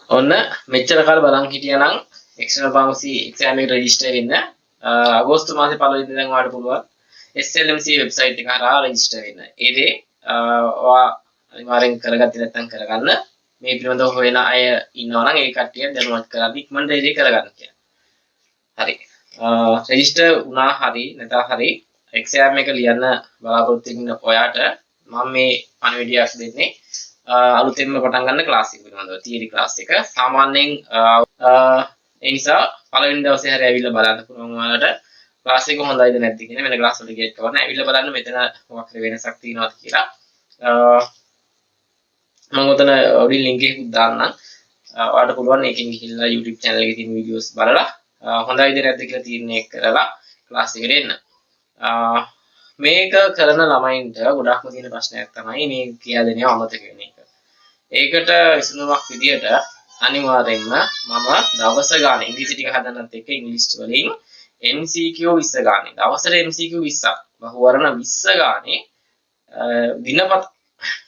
ඔන්න මෙච්චර කාල බලන් හිටියානම් එක්ස්ටර්නල් ෆාමසි එක්සෑම් එකට රෙජිස්ටර් වෙන්න අගෝස්තු මාසේ පළවෙනි දින ඉඳන් ඔයාලට පුළුවන් SLMC වෙබ්සයිට් එක හරහා රෙජිස්ටර් වෙන්න. ඒ දේ ඔයා අනිවාර්යෙන් කරගත්තේ නැත්නම් කරගන්න. මේ පිළිබඳව හොයන අය ඉන්නවා නම් ඒ කට්ටිය දැනුවත් කරලා ඉක්මනට ඒ දේ කරගන්න කියලා. හරි. රෙජිස්ටර් වුණා හරි නැත්නම් හරි එක්සෑම් එක ලියන්න බලාපොරොත්තු වෙන ඔයාට මම මේ පණිවිඩයක් දෙන්නේ අලුතෙන්ම පටන් ගන්න ක්ලාස් එක පිළිබඳව තියරි ක්ලාස් එක. සාමාන්‍යයෙන් ඒ නිසා පළවෙනි දවසේ හරි ඇවිල්ලා බලන්න පුළුවන් ඔයාලට ක්ලාස් එක හොඳයිද නැද්ද කියන වෙන ක්ලාස් වලට ගේට් කරන්න ඇවිල්ලා බලන්න මෙතන මොකක් හරි වෙනසක් තියෙනවද කියලා. මම උතන ඔඩි ලින්ක් එකක් දාන්නම්. ඔයාලට පුළුවන් එකකින් ගිහිල්ලා YouTube channel එකේ තියෙන වීඩියෝස් බලලා හොඳයිද නැද්ද කියලා තීරණය කරලා ක්ලාස් එකට එන්න. මේක කරන ළමයින්ට ගොඩක්ම තියෙන ප්‍රශ්නයක් තමයි මේ කියලා දෙනව අමතක වෙන එක. ඒකට විසඳුමක් විදියට අනිවාර්යෙන්ම මම දවස ගාන ඉංග්‍රීසි ටික හදන්නත් එක්ක ඉංග්‍රීසි වලින් MCQ 20 ගානේ දවසට MCQ 20ක් බහුවරණ 20 ගානේ දිනපත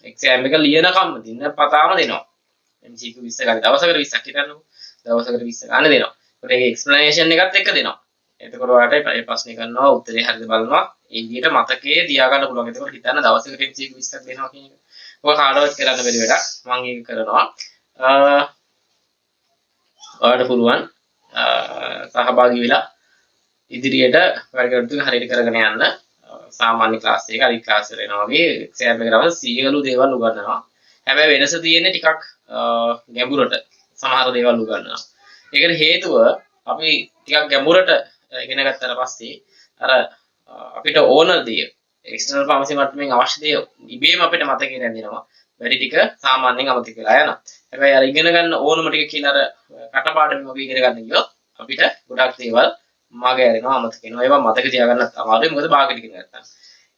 එක්සෑම් එක ලියනකම් දිනපතාම දෙනවා. MCQ 20 ගානේ දවසකට 20ක් හිතන්නකෝ. දවසකට 20 ගානේ දෙනවා. ඒකට එක්ස්ප්ලනේෂන් එකත් එක්ක දෙනවා. එතකොට ඔයාලට මේ ප්‍රශ්නේ කරනවා උත්තරේ හරිද බලනවා. ඒ විදිහට මතකයේ තියාගන්න පුළුවන්. එතකොට හිතන්න දවසකට MCQ 20ක් දෙනවා කියන එක. ඔය කාටවත් කරන්න බැරි වැඩක්. මම ඒක කරනවා. ඔයාලට පුළුවන් සහභාගී වෙලා ඉදිරියට වැඩ කටයුතු හරියට කරගෙන යන්න. සාමාන්‍ය ක්ලාස් එක අනිත් ක්ලාස් වල එනවා වගේ එක්සෑම් එකට අවශ්‍ය සියලු දේවල් උගන්වනවා. හැබැයි වෙනස තියෙන්නේ ටිකක් ගැඹුරට සමහර දේවල් උගන්වනවා. ඒකට හේතුව අපි ටිකක් ගැඹුරට ඉගෙන ගත්තට පස්සේ අර අපිට ඕන දේ එක්ස්ටර්නල් ෆාමසි මට්ටමින් අවශ්‍ය දේ ඉබේම අපිට මතකේ රැඳෙනවා. වැඩි ටික සාමාන්‍යයෙන් අමතක වෙලා යනවා. හැබැයි අර ඉගෙන ගන්න ඕනම ටික කියලා අර කටපාඩම් වගේ ඉගෙන ගන්න ගියොත් අපිට ගොඩක් දේවල් මග ඇරෙනවා අමතක වෙනවා. ඒවා මතක තියාගන්නත් අමාරුයි. මොකද භාගෙට ඉගෙන ගත්තා.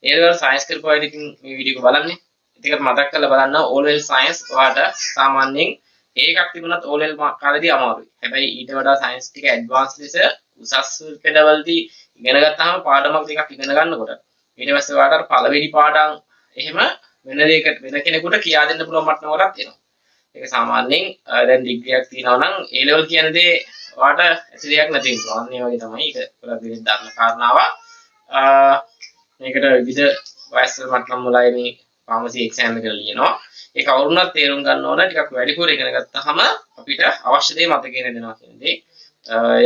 ඒ වල සයන්ස් කරපු අය ඉතින් මේ වීඩියෝ එක බලන්නේ. ටිකක් මතක් කරලා බලන්න O level science ඔයාලට සාමාන්‍යයෙන් ඒකක් තිබුණත් O level කාලේදී අමාරුයි. හැබැයි ඊට වඩා සයන්ස් ටික ඇඩ්වාන්ස් ලෙස උසස් පෙළවලදී ඉගෙන ගත්තාම පාඩමක් ටිකක් ඉගෙන ගන්නකොට ඊට පස්සේ ඔයාලට පළවෙනි පාඩම් එහෙම වෙන දෙයකට වෙන කෙනෙකුට කියා දෙන්න පුළුවන් මට්ටමකටත් එනවා. ඒක සාමාන්‍යයෙන් දැන් ඩිග්‍රියක් තියෙනවා නම් A level කියන දේ ඔයාලට ඇති දෙයක් නැති වෙනවා. අන්න ඒ වගේ තමයි ඒක ගොඩක් දෙනෙක් දන්න කාරණාව. මේකට විවිධ වයස් මට්ටම් වලයි මේ ෆාමසි එක්සෑම් එක ලියනවා. ඒක අවුරුණක් තේරුම් ගන්න ඕන ටිකක් වැඩිපුර ඉගෙන ගත්තාම අපිට අවශ්‍ය දේ මතකේ රැඳෙනවා කියන දේ.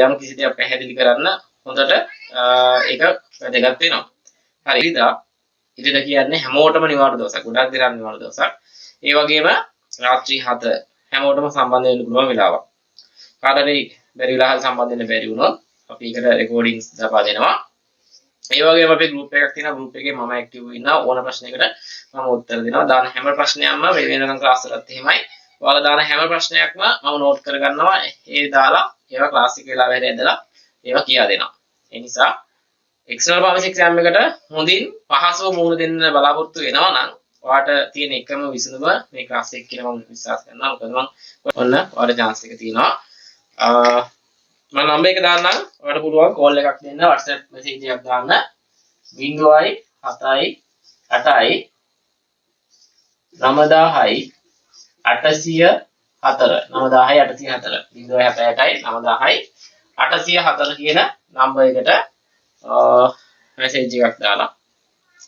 යම් කිසි දෙයක් පැහැදිලි කරන්න හොඳට ඒක වැදගත් වෙනවා. හරි ඉරිදා කියන්නේ හැමෝටම නිවාඩු දවසක්. ගොඩක් දෙනා නිවාඩු දවසක්. ඒ වගේම රාත්‍රී 7 හැමෝටම සම්බන්ධ වෙන්න පුළුවන් වෙලාවක්. කාටරි බැරි වෙලා සම්බන්ධ වෙන්න බැරි වුණොත් අපි ඒකට රෙකෝඩින්ග්ස් දාපා දෙනවා. ඒ වගේම අපේ ගෲප් එකක් තියෙනවා. ගෲප් එකේ මම ඇක්ටිව් ඉන්නවා. ඕන ප්‍රශ්නයකට මම උත්තර දෙනවා. දාන හැම ප්‍රශ්නයක්ම වෙනකන් ක්ලාස් වලත් එහෙමයි. ඔයාලා දාන හැම ප්‍රශ්නයක්ම මම නෝට් කරගන්නවා. ඒ දාලා ඒවා ක්ලාස් එක වෙලාවෙ හැරි ඇදලා ඒවා කියා දෙනවා. ඒ නිසා එක්ස්ටර්නල් ෆාමසි එක්සෑම් එකට හොඳින් පහසුව මුහුණ දෙන්න බලාපොරොත්තු වෙනවා නම් ඔයාට තියෙන එකම විසඳුම මේ ක්ලාස් එක කියලා මම විශ්වාස කරනවා. මොකද මම ඔන්න ඔයාලට chance එක තියෙනවා. මම නම්බර් එක දාන්නම්. ඔයාලට පුළුවන් කෝල් එකක් දෙන්න WhatsApp message එකක් දාන්න 0.7 8යි 90යි 804 900804 0.78යි 90යි 804 කියන නම්බර් එකට මැසේජ් එකක් දාලා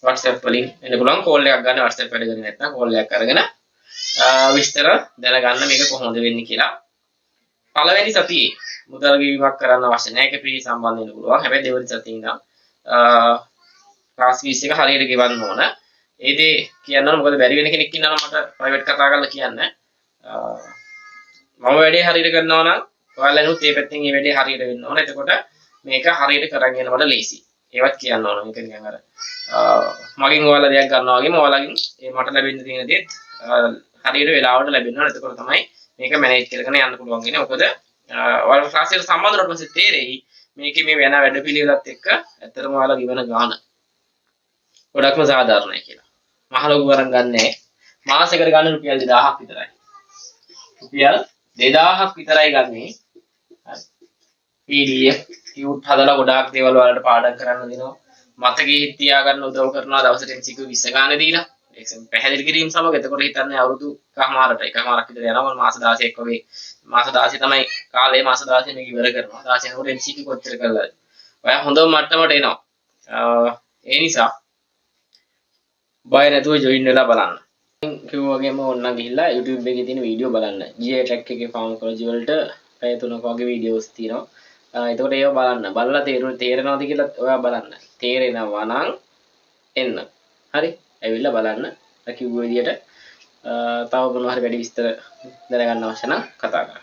WhatsApp වලින් එන්න පුළුවන්. කෝල් එකක් ගන්න WhatsApp වැඩ කරන්නේ නැත්නම් කෝල් එකක් අරගෙන විස්තර දැනගන්න මේක කොහොමද වෙන්නේ කියලා. පළවෙනි සතියේ මුදල් ගෙවීමක් කරන්න අවශ්‍ය නැහැ. ඒක ෆ්‍රී සම්බන්ධ වෙන්න පුළුවන්. හැබැයි දෙවෙනි සතියේ ඉඳන් ක්ලාස් ෆීස් එක හරියට ගෙවන්න ඕන. ඒ දේ කියන්න ඕන. මොකද බැරි වෙන කෙනෙක් ඉන්නවා මට ප්‍රයිවට් කතා කරලා කියන්න. මම වැඩේ හරියට කරනවා නම් ඔයාලනුත් මේ පැත්තෙන් මේ වැඩේ හරියට වෙන්න ඕන. එතකොට මේක හරියට කරගෙන යනකොට ලේසි. ඒවත් කියන්න ඕන. මේක නිකන් අර මගෙන් ඔයාලා දෙයක් ගන්නවා වගේම ඔයාලගෙන් ඒ මට ලැබෙන්න තියෙන දේත් හරියට වෙලාවට ලැබෙන්න ඕන. එතකොට තමයි මේක මැනේජ් කරගෙන යන්න පුළුවන් වෙන්නේ. මොකද ඔයාලා ක්ලාස් එකට සම්බන්ධ වුණාට පස්සේ තේරෙයි මේකේ මේ වෙන වැඩපිළිවෙලත් එක්ක ඇත්තටම ඔයාලා ගිවන ගාන ගොඩක්ම සාධාරණයි කියලා. මහ ලොකු වරන් ගන්නෑ. මාසෙකට ගන්න රුපියල් 2000ක් විතරයි. රුපියල් 2000ක් විතරයි ගන්නේ. PDF කියුට් හදලා ගොඩාක් දේවල් වලට පාඩම් කරන්න දෙනවා. මතකයේ තියාගන්න උදව් කරනවා. දවසට MCQ 20 ගානේ දීලා. පැහැදිලි කිරීම සමග එතකොට හිතන්නේ අවුරුදු එකමාරක් විතර යනවා මාස 16ක් වගේ මාස 16 තමයි කාලේ මාස 16 මේක ඉවර කරනවා 16 කට MCQ කොච්චර කළාද ඔයා හොඳම මට්ටමට එනවා ඒ නිසා බය නැතුව ජොයින් වෙලා බලන්න කිව්වා වගේම ඕන්න ගිහිල්ලා YouTube එකේ තියෙන වීඩියෝ බලන්න GI track එකේ ෆාමකොලොජි වලට පැය 3ක වගේ වීඩියෝස් තියෙනවා එතකොට ඒව බලන්න බලලා තේරෙනවද කියලා ඔයා බලන්න තේරෙනවා නම් එන්න හරි ඇවිල්ලා බලන්න කිව්ව විදියට තව මොනවා හරි වැඩි විස්තර දැනගන්න අවශ්‍ය නම් කතා කරන්න